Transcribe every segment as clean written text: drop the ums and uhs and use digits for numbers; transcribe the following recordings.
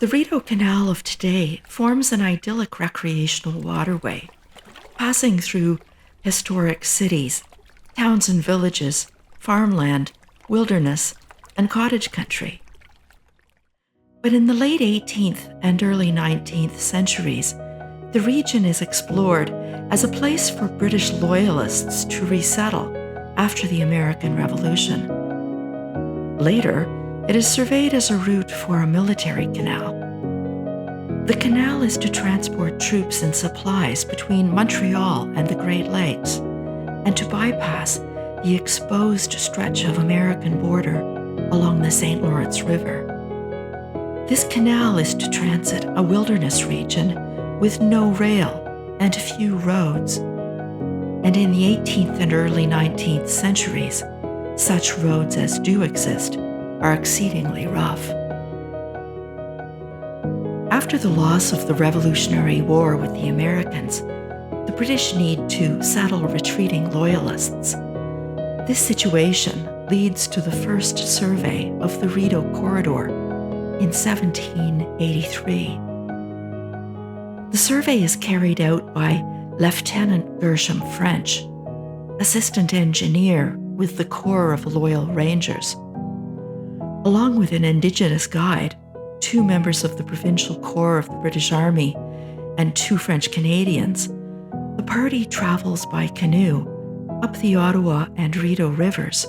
The Rideau Canal of today forms an idyllic recreational waterway, passing through historic cities, towns and villages, farmland, wilderness, and cottage country. But in the late 18th and early 19th centuries, the region is explored as a place for British Loyalists to resettle after the American Revolution. Later, it is surveyed as a route for a military canal. The canal is to transport troops and supplies between Montreal and the Great Lakes, and to bypass the exposed stretch of American border along the St. Lawrence River. This canal is to transit a wilderness region with no rail and few roads. And in the 18th and early 19th centuries, such roads as do exist are exceedingly rough. After the loss of the Revolutionary War with the Americans, the British need to settle retreating Loyalists. This situation leads to the first survey of the Rideau Corridor in 1783. The survey is carried out by Lieutenant Gershom French, assistant engineer with the Corps of Loyal Rangers. Along with an Indigenous guide, 2 members of the Provincial Corps of the British Army, and 2 French Canadians, the party travels by canoe up the Ottawa and Rideau rivers,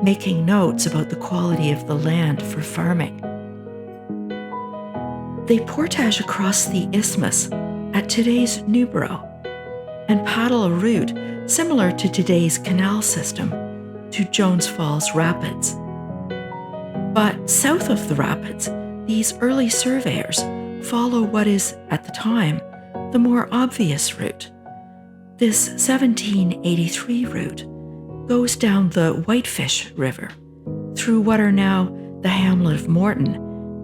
making notes about the quality of the land for farming. They portage across the isthmus at today's Newborough and paddle a route similar to today's canal system to Jones Falls Rapids. But south of the rapids, these early surveyors follow what is, at the time, the more obvious route. This 1783 route goes down the Whitefish River, through what are now the hamlet of Morton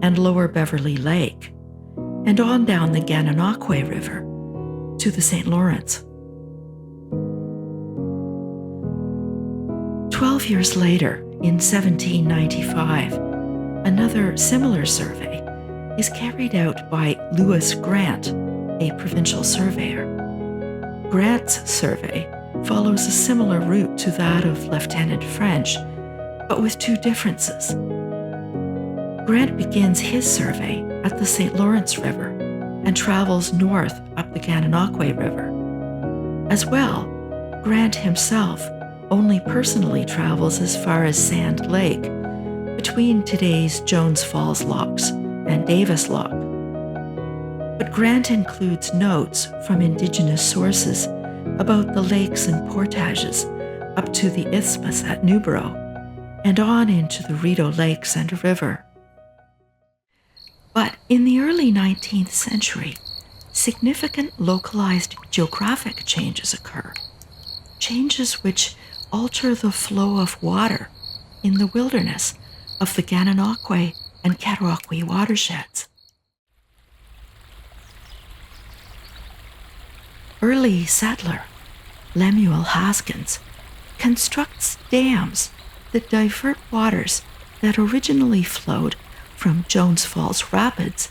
and Lower Beverly Lake, and on down the Gananoque River to the St. Lawrence. 12 years later, in 1795, another similar survey is carried out by Lewis Grant, a provincial surveyor. Grant's survey follows a similar route to that of Lieutenant French, but with 2 differences. Grant begins his survey at the St. Lawrence River and travels north up the Gananoque River. As well, Grant himself only personally travels as far as Sand Lake, between today's Jones Falls Locks and Davis Lock. But Grant includes notes from Indigenous sources about the lakes and portages up to the isthmus at Newborough and on into the Rideau Lakes and River. But in the early 19th century, significant localized geographic changes occur, changes which alter the flow of water in the wilderness of the Gananoque and Cataraqui watersheds. Early settler Lemuel Haskins constructs dams that divert waters that originally flowed from Jones Falls Rapids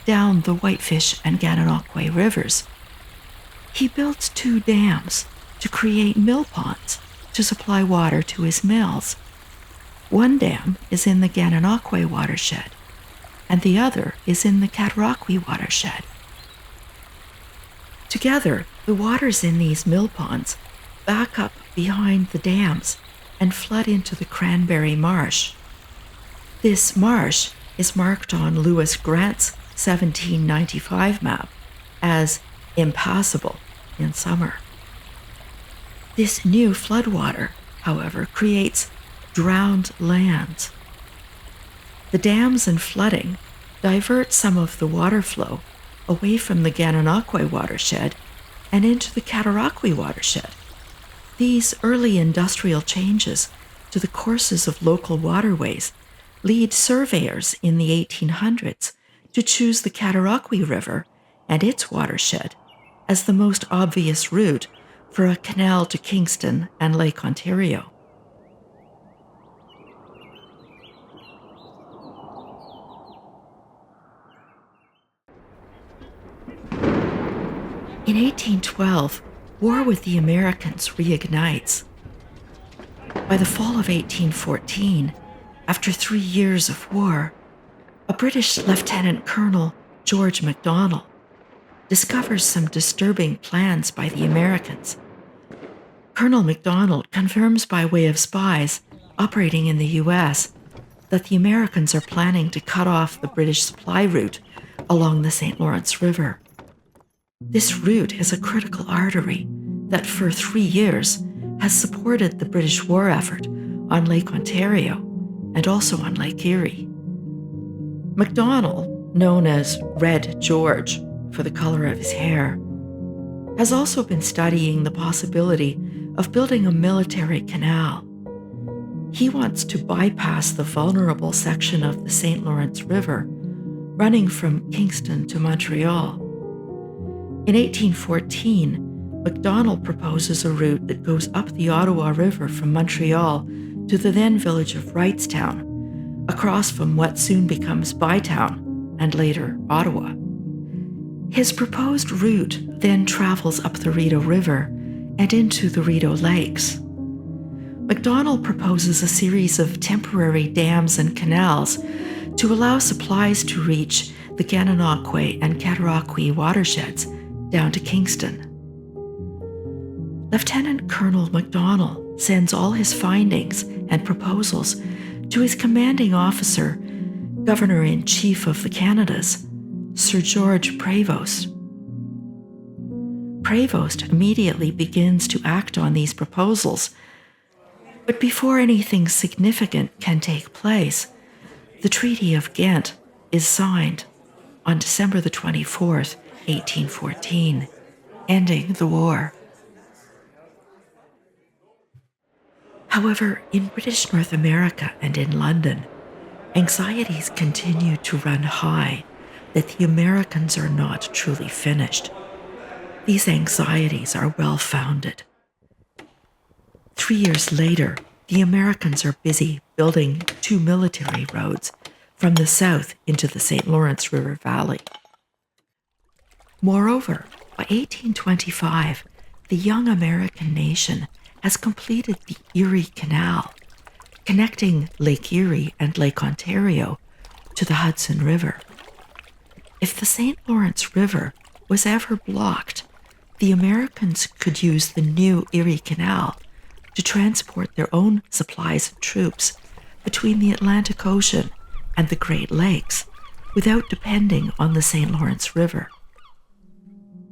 down the Whitefish and Gananoque rivers. He builds 2 dams to create mill ponds to supply water to his mills. One dam is in the Gananoque watershed, and the other is in the Cataraqui watershed. Together, the waters in these mill ponds back up behind the dams and flood into the Cranberry Marsh. This marsh is marked on Lewis Grant's 1795 map as impassable in summer. This new floodwater, however, creates drowned lands. The dams and flooding divert some of the water flow away from the Gananoque watershed and into the Cataraqui watershed. These early industrial changes to the courses of local waterways lead surveyors in the 1800s to choose the Cataraqui River and its watershed as the most obvious route for a canal to Kingston and Lake Ontario. In 1812, war with the Americans reignites. By the fall of 1814, after 3 years of war, a British Lieutenant Colonel, George MacDonald, discovers some disturbing plans by the Americans. Colonel MacDonald confirms by way of spies operating in the US that the Americans are planning to cut off the British supply route along the St. Lawrence River. This route is a critical artery that for 3 years has supported the British war effort on Lake Ontario and also on Lake Erie. MacDonald, known as Red George for the color of his hair, has also been studying the possibility of building a military canal. He wants to bypass the vulnerable section of the St. Lawrence River running from Kingston to Montreal. In 1814, MacDonald proposes a route that goes up the Ottawa River from Montreal to the then village of Wrightstown, across from what soon becomes Bytown and later Ottawa. His proposed route then travels up the Rideau River and into the Rideau Lakes. MacDonald proposes a series of temporary dams and canals to allow supplies to reach the Gananoque and Cataraqui watersheds down to Kingston. Lieutenant Colonel MacDonald sends all his findings and proposals to his commanding officer, Governor-in-Chief of the Canadas, Sir George Prevost. Prevost immediately begins to act on these proposals, but before anything significant can take place, the Treaty of Ghent is signed on December the 24th, 1814, ending the war. However, in British North America and in London, anxieties continue to run high that the Americans are not truly finished. These anxieties are well-founded. 3 years later, the Americans are busy building 2 military roads from the south into the St. Lawrence River Valley. Moreover, by 1825, the young American nation has completed the Erie Canal, connecting Lake Erie and Lake Ontario to the Hudson River. If the St. Lawrence River was ever blocked, the Americans could use the new Erie Canal to transport their own supplies and troops between the Atlantic Ocean and the Great Lakes without depending on the St. Lawrence River.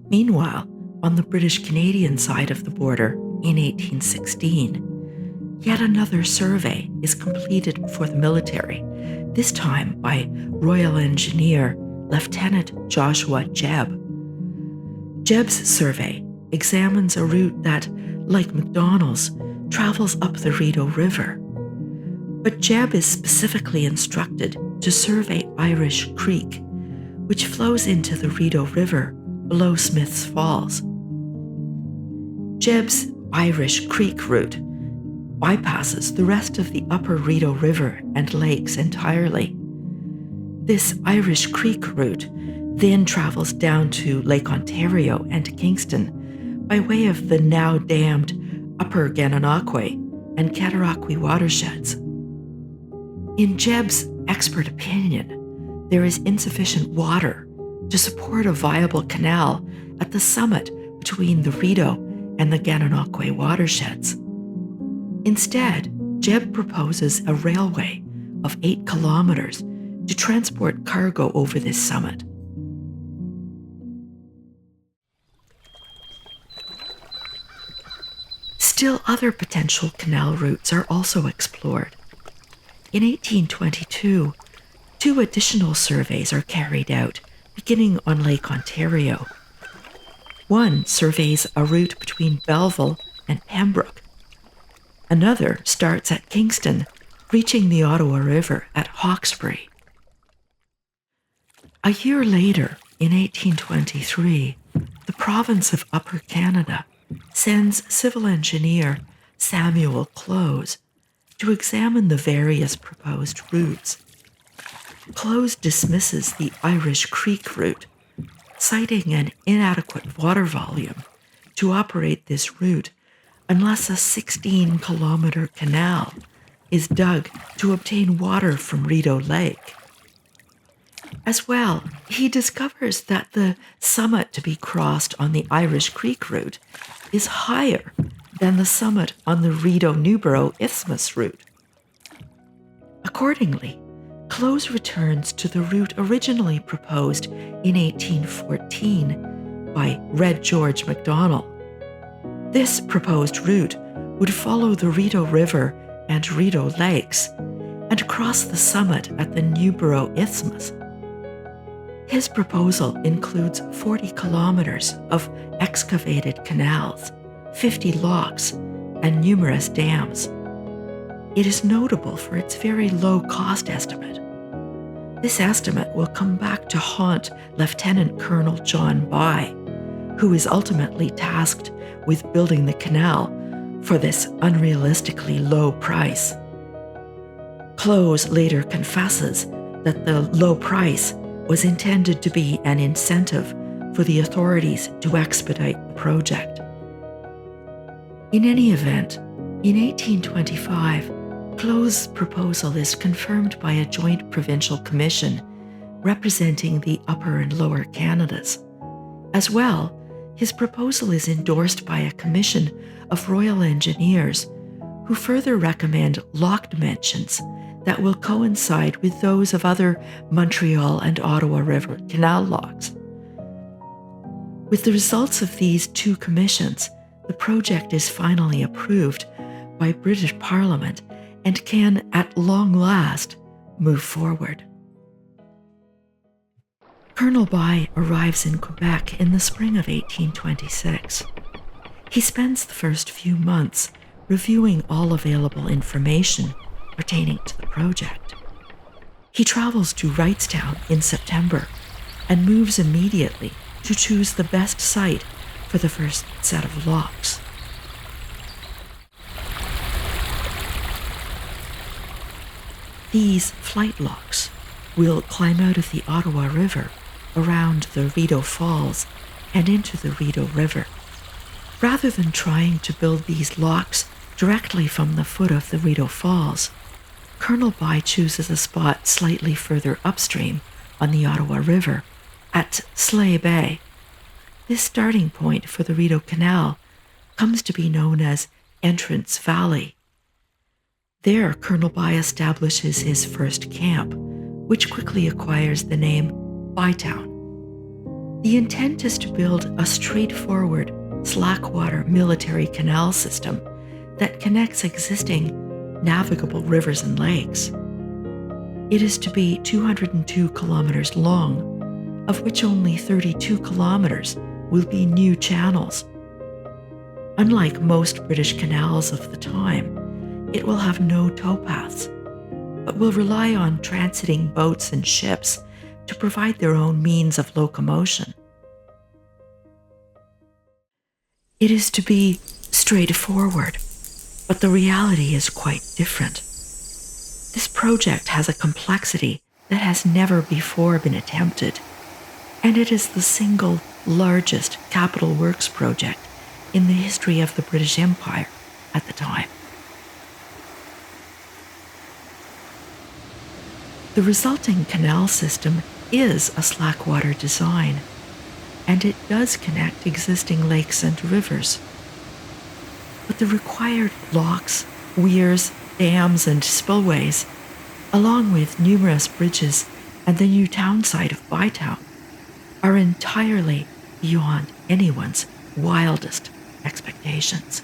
Meanwhile, on the British-Canadian side of the border in 1816, yet another survey is completed for the military, this time by Royal Engineer Lieutenant Joshua Jebb. Jebb's survey examines a route that, like MacDonald's, travels up the Rideau River. But Jebb is specifically instructed to survey Irish Creek, which flows into the Rideau River below Smith's Falls. Jebb's Irish Creek route bypasses the rest of the upper Rideau River and lakes entirely. This Irish Creek route then travels down to Lake Ontario and to Kingston by way of the now dammed upper Gananoque and Cataraqui watersheds. In Jebb's expert opinion, there is insufficient water to support a viable canal at the summit between the Rideau and the Gananoque watersheds. Instead, Jebb proposes a railway of 8 kilometers to transport cargo over this summit. Still other potential canal routes are also explored. In 1822, 2 additional surveys are carried out, beginning on Lake Ontario. One surveys a route between Belleville and Pembroke. Another starts at Kingston, reaching the Ottawa River at Hawkesbury. A year later, in 1823, the province of Upper Canada sends civil engineer Samuel Close to examine the various proposed routes. Close dismisses the Irish Creek route, citing an inadequate water volume to operate this route unless a 16-kilometer canal is dug to obtain water from Rideau Lake. As well, he discovers that the summit to be crossed on the Irish Creek route is higher than the summit on the Rideau-Newborough Isthmus route. Accordingly, Close returns to the route originally proposed in 1814 by Red George MacDonald. This proposed route would follow the Rideau River and Rideau Lakes and cross the summit at the Newborough Isthmus. His proposal includes 40 kilometers of excavated canals, 50 locks, and numerous dams. It is notable for its very low cost estimate. This estimate will come back to haunt Lieutenant Colonel John By, who is ultimately tasked with building the canal for this unrealistically low price. Close later confesses that the low price was intended to be an incentive for the authorities to expedite the project. In any event, in 1825, Close's proposal is confirmed by a joint provincial commission representing the Upper and Lower Canadas. As well, his proposal is endorsed by a commission of Royal Engineers who further recommend lock dimensions that will coincide with those of other Montreal and Ottawa River canal locks. With the results of these two commissions, the project is finally approved by British Parliament and can, at long last, move forward. Colonel By arrives in Quebec in the spring of 1826. He spends the first few months reviewing all available information pertaining to the project. He travels to Wrightstown in September and moves immediately to choose the best site for the first set of locks. These flight locks will climb out of the Ottawa River around the Rideau Falls and into the Rideau River. Rather than trying to build these locks directly from the foot of the Rideau Falls, Colonel By chooses a spot slightly further upstream on the Ottawa River at Slew Bay. This starting point for the Rideau Canal comes to be known as Entrance Valley. There, Colonel By establishes his first camp, which quickly acquires the name Bytown. The intent is to build a straightforward, slackwater military canal system that connects existing navigable rivers and lakes. It is to be 202 kilometers long, of which only 32 kilometers will be new channels. Unlike most British canals of the time, it will have no towpaths, but will rely on transiting boats and ships to provide their own means of locomotion. It is to be straightforward, but the reality is quite different. This project has a complexity that has never before been attempted, and it is the single largest capital works project in the history of the British Empire at the time. The resulting canal system is a slackwater design, and it does connect existing lakes and rivers. But the required locks, weirs, dams, and spillways, along with numerous bridges and the new town site of Bytown, are entirely beyond anyone's wildest expectations.